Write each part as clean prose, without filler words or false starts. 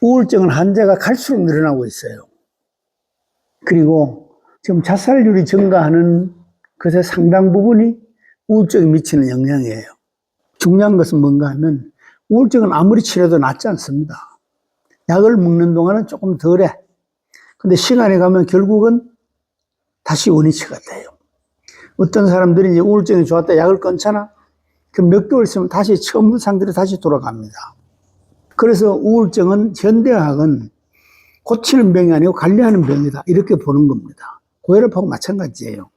우울증은 환자가 갈수록 늘어나고 있어요. 그리고 지금 자살률이 증가하는 것의 상당 부분이 우울증이 미치는 영향이에요. 중요한 것은 뭔가 하면 우울증은 아무리 치료도 낫지 않습니다. 약을 먹는 동안은 조금 덜해. 근데 시간이 가면 결국은 다시 원위치가 돼요. 어떤 사람들이 이제 우울증이 좋았다 약을 끊잖아. 그럼 몇 개월 있으면 다시 처음 상태로 다시 돌아갑니다. 그래서 우울증은 현대의학은 고치는 병이 아니고 관리하는 병이다. 이렇게 보는 겁니다. 고혈압하고 마찬가지예요.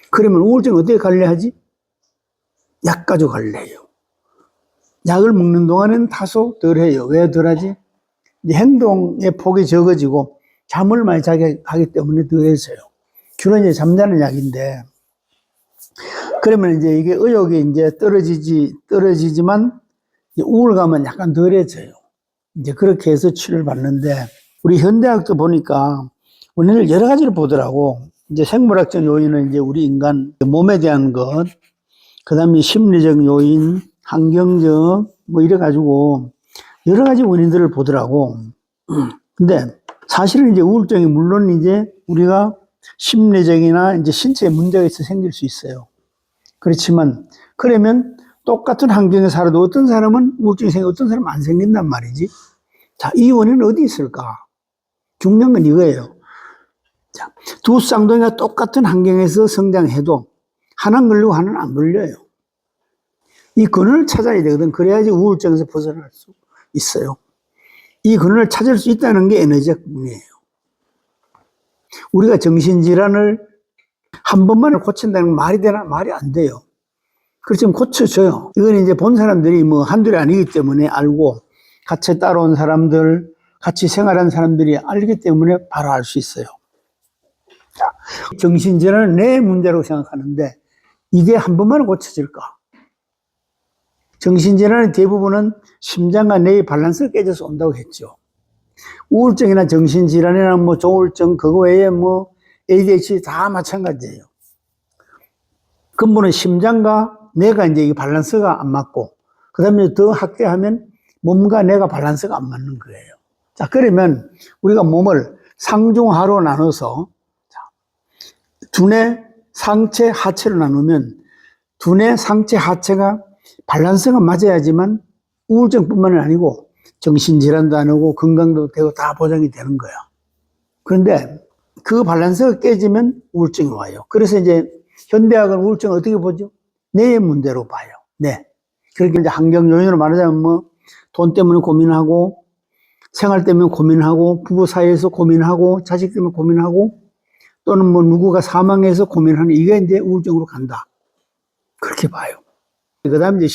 그러면 우울증 어떻게 관리하지? 약 가지고 관리해요. 약을 먹는 동안은 다소 덜해요. 왜 덜하지? 이제 행동의 폭이 적어지고 잠을 많이 자게 하기 때문에 덜해져요. 주로 이제 잠자는 약인데, 그러면 이제 이게 의욕이 이제 떨어지지만 이제 우울감은 약간 덜해져요. 이제 그렇게 해서 치료를 받는데, 우리 현대학도 보니까 원인을 여러 가지로 보더라고. 이제 생물학적 요인은 이제 우리 인간 몸에 대한 것, 그 다음에 심리적 요인, 환경적, 뭐 이래가지고 여러 가지 원인들을 보더라고. 근데 사실은 이제 우울증이 물론 이제 우리가 심리적이나 이제 신체에 문제가 있어 생길 수 있어요. 그렇지만, 그러면 똑같은 환경에 살아도 어떤 사람은 우울증이 생기고 어떤 사람은 안 생긴단 말이지. 자, 이 원인은 어디 있을까? 중요한 건 이거예요. 자, 두 쌍둥이가 똑같은 환경에서 성장해도 하나는 걸리고 하나는 안 걸려요. 이 근원을 찾아야 되거든. 그래야지 우울증에서 벗어날 수 있어요. 이 근원을 찾을 수 있다는 게 에너지학 부분이에요. 우리가 정신질환을 한 번만에 고친다는 건 말이 되나? 말이 안 돼요. 그렇지만 고쳐져요. 이건 이제 본 사람들이 뭐 한둘이 아니기 때문에 알고, 같이 따라온 사람들, 같이 생활한 사람들이 알기 때문에 바로 알 수 있어요. 자, 정신질환은 내 문제라고 생각하는데 이게 한 번만에 고쳐질까? 정신질환의 대부분은 심장과 뇌의 밸런스가 깨져서 온다고 했죠. 우울증이나 정신질환이나 뭐 조울증, 그거 외에 뭐 ADHD 다 마찬가지예요. 근본은 심장과 뇌가 이제 이 밸런스가 안 맞고, 그 다음에 더 확대하면 몸과 뇌가 밸런스가 안 맞는 거예요. 자, 그러면 우리가 몸을 상중하로 나눠서, 두뇌, 상체, 하체로 나누면 두뇌, 상체, 하체가 밸런스가 맞아야지만 우울증뿐만 아니고 정신질환도 안 오고 건강도 되고 다 보장이 되는 거야. 그런데 그 밸런스가 깨지면 우울증이 와요. 그래서 이제 현대학은 우울증을 어떻게 보죠? 뇌의 문제로 봐요. 네. 그렇게 이제 환경 요인으로 말하자면 뭐 돈 때문에 고민하고, 생활 때문에 고민하고, 부부 사이에서 고민하고, 자식 때문에 고민하고, 또는 뭐 누구가 사망해서 고민하는, 이게 이제 우울증으로 간다. 그렇게 봐요. 그 다음에 이제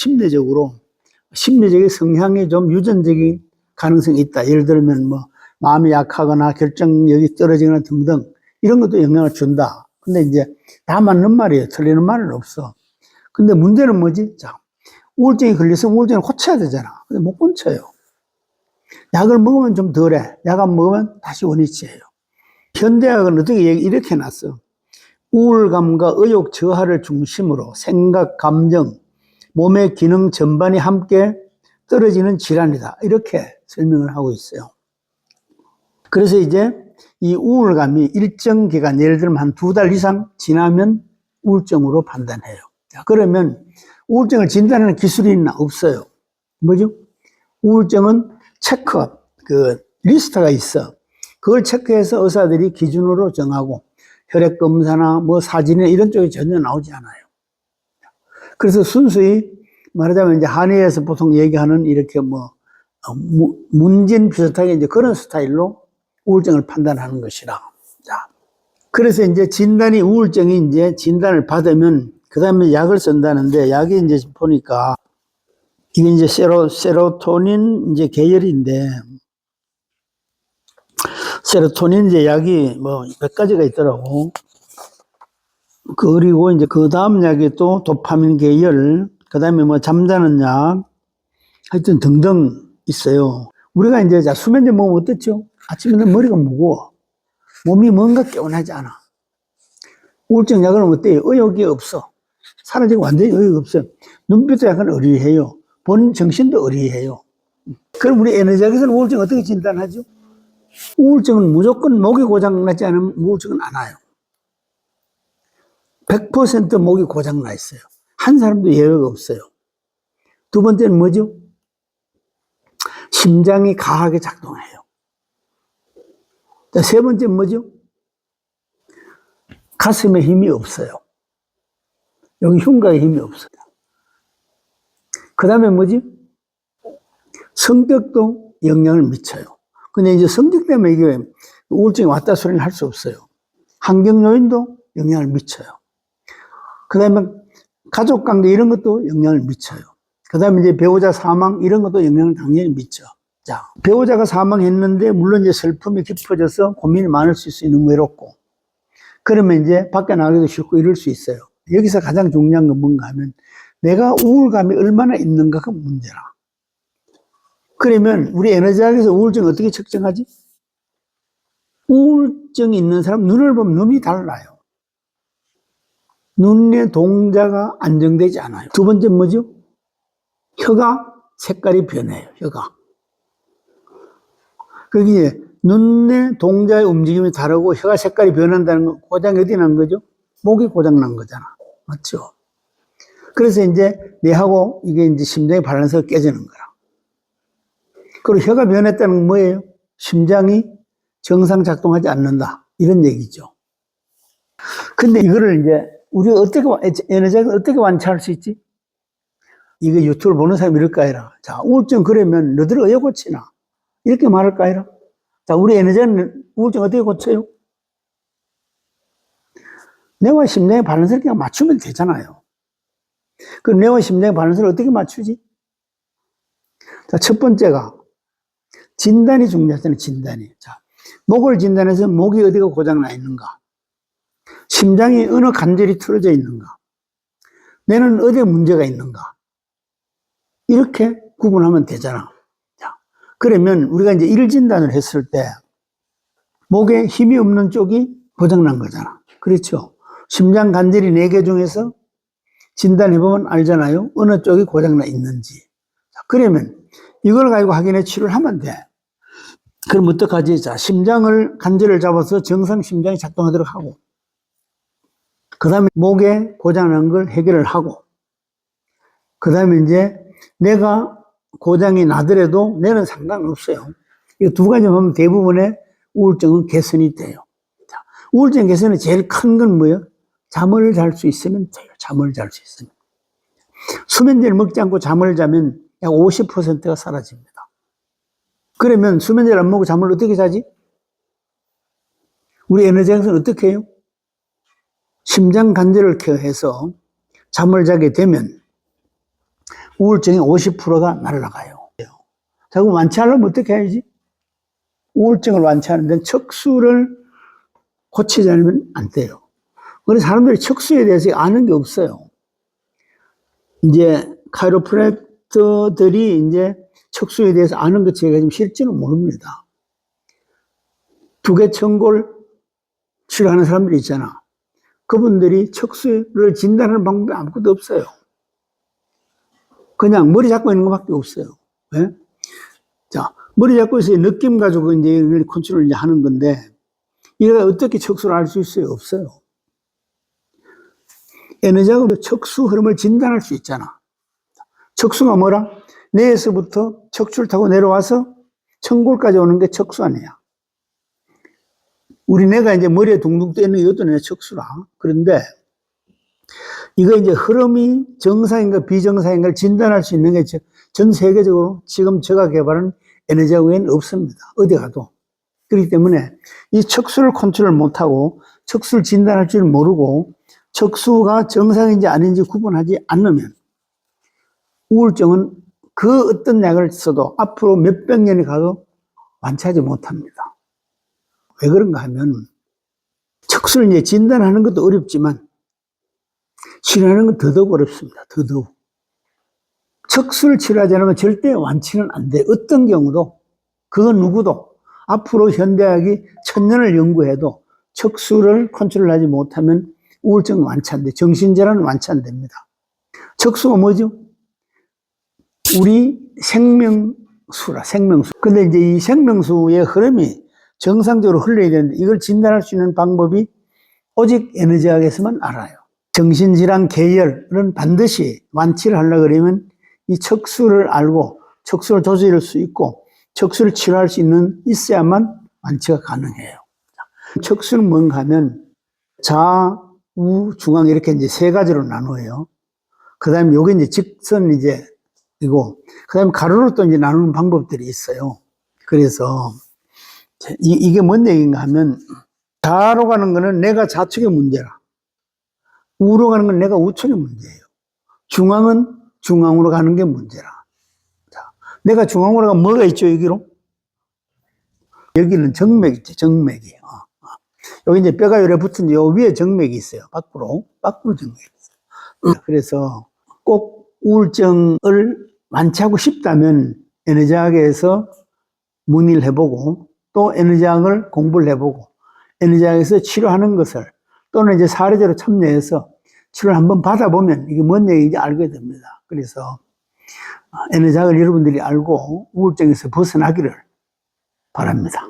심리적인 성향이 좀 유전적인 가능성이 있다. 예를 들면 뭐 마음이 약하거나 결정력이 떨어지거나 등등 이런 것도 영향을 준다. 근데 이제 다 맞는 말이에요. 틀리는 말은 없어. 근데 문제는 뭐지? 자, 우울증이 걸렸으면 우울증을 고쳐야 되잖아. 근데 못 고쳐요. 약을 먹으면 좀 덜해. 약 안 먹으면 다시 원위치해요. 현대학은 어떻게 이렇게 해놨어. 우울감과 의욕 저하를 중심으로 생각, 감정, 몸의 기능 전반이 함께 떨어지는 질환이다. 이렇게 설명을 하고 있어요. 그래서 이제 이 우울감이 일정 기간, 예를 들면 한 2달 이상 지나면 우울증으로 판단해요. 자, 그러면 우울증을 진단하는 기술이 있나? 없어요. 뭐죠? 우울증은 리스트가 있어. 그걸 체크해서 의사들이 기준으로 정하고, 혈액 검사나 뭐 사진이나 이런 쪽에 전혀 나오지 않아요. 그래서 순수히 말하자면 이제 한의에서 보통 얘기하는 이렇게 뭐 문진 비슷하게 이제 그런 스타일로 우울증을 판단하는 것이라. 자, 그래서 이제 우울증이 이제 진단을 받으면 그 다음에 약을 쓴다는데, 약이 이제 보니까 이게 이제 세로토닌 이제 계열인데, 세로토닌 이제 약이 뭐 몇 가지가 있더라고. 그리고 이제 그 다음 약이 또 도파민 계열, 그 다음에 뭐 잠자는 약, 하여튼 등등 있어요. 우리가 이제 수면제 먹으면 어떻죠? 아침에 머리가 무거워. 몸이 뭔가 개운하지 않아. 우울증 약은 어때요? 의욕이 없어. 사라지고 완전히 의욕이 없어요. 눈빛도 약간 어리해요. 본 정신도 어리해요. 그럼 우리 에너지학에서는 우울증 어떻게 진단하죠? 우울증은 무조건 목이 고장나지 않으면 우울증은 안 와요. 100% 목이 고장나 있어요. 한 사람도 예외가 없어요. 두 번째는 뭐죠? 심장이 가하게 작동해요. 자, 세 번째는 뭐죠? 가슴에 힘이 없어요. 여기 흉곽에 힘이 없어요. 그 다음에 뭐지? 성격도 영향을 미쳐요. 근데 이제 성격 때문에 이게 우울증이 왔다 소리는 할 수 없어요. 환경 요인도 영향을 미쳐요. 그 다음에 가족 관계 이런 것도 영향을 미쳐요. 그 다음에 이제 배우자 사망 이런 것도 영향을 당연히 미쳐. 자, 배우자가 사망했는데 물론 이제 슬픔이 깊어져서 고민이 많을 수 있는 외롭고 그러면 이제 밖에 나가기도 싫고 이럴 수 있어요. 여기서 가장 중요한 건 뭔가 하면 내가 우울감이 얼마나 있는가가 문제라. 그러면 우리 에너지학에서 우울증 어떻게 측정하지? 우울증이 있는 사람 눈을 보면 눈이 달라요. 눈의 동자가 안정되지 않아요. 두 번째 뭐죠? 혀가 색깔이 변해요. 혀가. 그게 눈의 동자의 움직임이 다르고 혀가 색깔이 변한다는 건 고장이 어디 난 거죠? 목이 고장 난 거잖아. 맞죠? 그래서 이제 뇌하고 이게 이제 심장의 밸런스가 깨지는 거라. 그리고 혀가 변했다는 건 뭐예요? 심장이 정상 작동하지 않는다. 이런 얘기죠. 근데 이거를 이제 우리가 에너지가 어떻게 완치할 수 있지? 이거 유튜브를 보는 사람이 이럴까 해라. 자, 우울증 그러면 너들 어여 고치나? 이렇게 말할까 해라. 자, 우리 에너지는 우울증 어떻게 고쳐요? 뇌와 심장의 밸런스를 그냥 맞추면 되잖아요. 그럼 뇌와 심장의 밸런스를 어떻게 맞추지? 자, 첫 번째가 진단이 중요하잖아요, 진단이. 자, 목을 진단해서 목이 어디가 고장나 있는가? 심장이 어느 관절이 틀어져 있는가? 뇌는 어디에 문제가 있는가? 이렇게 구분하면 되잖아. 자, 그러면 우리가 이제 일진단을 했을 때 목에 힘이 없는 쪽이 고장난 거잖아. 그렇죠? 심장 관절이 4개 중에서 진단해보면 알잖아요. 어느 쪽이 고장나 있는지. 자, 그러면 이걸 가지고 확인해 치료를 하면 돼. 그럼 어떡하지? 자, 관절을 잡아서 정상 심장이 작동하도록 하고, 그 다음에 목에 고장난 걸 해결을 하고, 그 다음에 이제 내가 고장이 나더라도 내는 상관없어요. 이 두 가지만 하면 대부분의 우울증은 개선이 돼요. 자, 우울증 개선의 제일 큰 건 뭐예요? 잠을 잘 수 있으면 돼요. 잠을 잘 수 있으면. 수면제를 먹지 않고 잠을 자면 약 50%가 사라집니다. 그러면 수면제를 안 먹고 잠을 어떻게 자지? 우리 에너지학에서는 어떻게 해요? 심장 관절을 케어해서 잠을 자게 되면 우울증의 50%가 날아가요. 자, 그럼 완치하려면 어떻게 해야지? 우울증을 완치하는 데는 척수를 고치지 않으면 안 돼요. 그래서 사람들이 척수에 대해서 아는 게 없어요. 이제 카이로프랙터들이 이제 척수에 대해서 아는 것 제가 지금 실제로 모릅니다. 두개천골 치료하는 사람들이 있잖아. 그분들이 척수를 진단하는 방법이 아무것도 없어요. 그냥 머리 잡고 있는 것밖에 없어요. 네? 자, 머리 잡고 있어요. 느낌 가지고 이제 컨트롤을 이제 하는 건데, 이가 어떻게 척수를 알 수 있어요? 없어요. 에너지학으로 척수 흐름을 진단할 수 있잖아. 척수가 뭐라? 뇌에서부터 척추를 타고 내려와서 천골까지 오는 게 척수 아니야. 우리 뇌가 이제 머리에 둥둥 떠 있는 이것도 내 척수라. 그런데 이거 이제 흐름이 정상인가 비정상인가를 진단할 수 있는 게 전 세계적으로 지금 제가 개발한 에너지학 외에는 없습니다. 어디 가도. 그렇기 때문에 이 척수를 컨트롤 못하고 척수를 진단할 줄 모르고 척수가 정상인지 아닌지 구분하지 않으면 우울증은 그 어떤 약을 써도 앞으로 몇백 년이 가도 완치하지 못합니다. 왜 그런가 하면 척수를 이제 진단하는 것도 어렵지만 치료하는 건 더더욱 어렵습니다. 더더욱. 척수를 치료하지 않으면 절대 완치는 안 돼. 어떤 경우도 그건 누구도 앞으로 현대학이 1000년을 연구해도 척수를 컨트롤하지 못하면 우울증은 완치 안 돼. 정신질환은 완치 안 됩니다. 척수가 뭐죠? 우리 생명 수라, 생명수. 근데 이제 이 생명수의 흐름이 정상적으로 흘러야 되는데 이걸 진단할 수 있는 방법이 오직 에너지학에서만 알아요. 정신질환 계열은 반드시 완치를 하려고 그러면 이 척수를 알고 척수를 조절할 수 있고 척수를 치료할 수 있어야만 완치가 가능해요. 척수는 뭔가 하면 좌우 중앙 이렇게 이제 세 가지로 나눠요. 그 다음에 요게 이제 직선 이제 이고 그 다음에 가로로 또 이제 나누는 방법들이 있어요. 그래서 이게 뭔 얘기인가 하면 좌로 가는 거는 내가 좌측의 문제라. 우로 가는 건 내가 우측의 문제예요. 중앙은 중앙으로 가는 게 문제라. 자, 내가 중앙으로 가면 뭐가 있죠, 여기로? 여기는 정맥 있죠, 정맥이. 여기 이제 뼈가 요래 붙은 요 위에 정맥이 있어요. 밖으로 정맥이 있어요. 그래서 꼭 우울증을 완치하고 싶다면 에너지학에서 문의를 해보고 또 에너지학을 공부를 해보고 에너지학에서 치료하는 것을 또는 이제 사례적으로 참여해서 치료를 한번 받아보면 이게 뭔 얘기인지 알게 됩니다. 그래서 에너지학을 여러분들이 알고 우울증에서 벗어나기를 바랍니다.